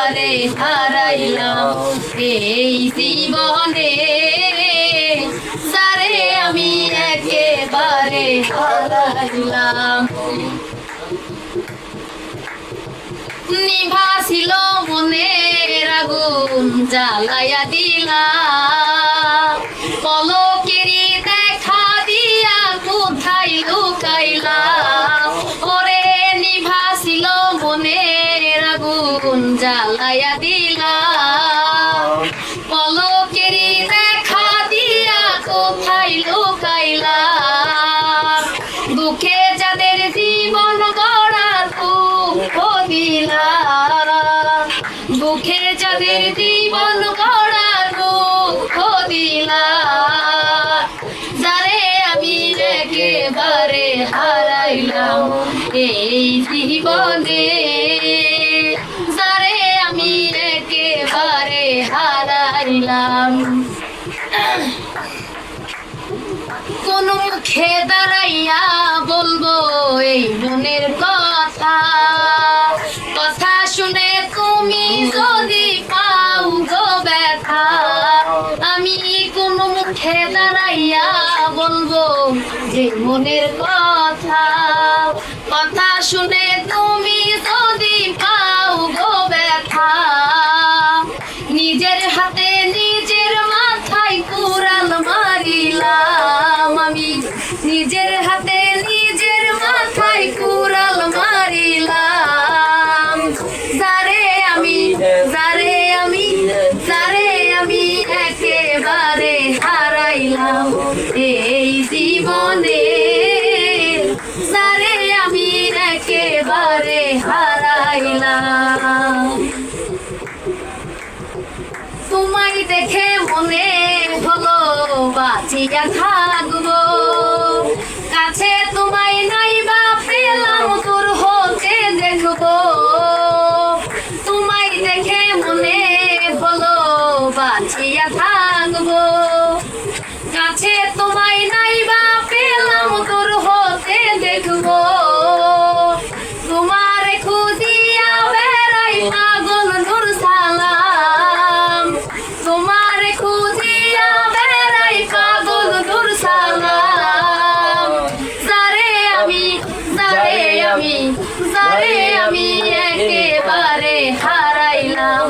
একেবারে হারাইলাম এই জীবনে, যারে আমি একেবারে হারাইলাম। নিভা ছিল মনের আগুন জ্বালাইয়া দিলা, পলকেরই দেখা দিয়া কোথায় লুকাইলা। ওরে নিভা ছিল মনের আগুন জ্বালাইয়া দিলা, পলকেরই দেখা দিয়া কোথায় লুকাইলা। দুঃখে যাদের জীবন গড়ার দুঃখ দিলা, দুঃখে যাদের জীবন গড়ার দুঃখ দিলা, যারে আমি একেবারে হারাইলাম এই জীবনে, যারে আমি একেবারে হারাইলাম। কোন মুখে দাঁড়াইয়া বলবো এই মনের কথা, কথা শুনে তুমি যদি পাও গো ব্যথা। আমি কোন মুখে দাঁড়াইয়া বলবো যে মনের কথা, কথা শুনে তুমি যদি পাও গো ব্যথা। নিজের হাতে নিজের মাথায় কুড়াল মারিলাম, আমি নিজের হাতে নিজের মাথায় কুড়াল মারিলাম। যারে আমি একেবারে হারাইলাম এই জীবনে, যারে আমি একেবারে হারাইলাম। তোমায় দেখে মনে হলো বাঁচিয়া থাকবো, কাছে তোমায় নাই বা পেলাম দূর হতে দেখবো। তোমায় দেখে মনে হলো বাঁচিয়া থাকবো, কাছে তোমায় নাই বা পেলাম দূর হতে দেখবো। তোমার খুঁজিয়া বেড়াই পাগল নূর সালাম, তোমার খুঁজিয়া বেড়াই পাগল নূর সালাম। যারে আমি একেবারে হারাইলাম।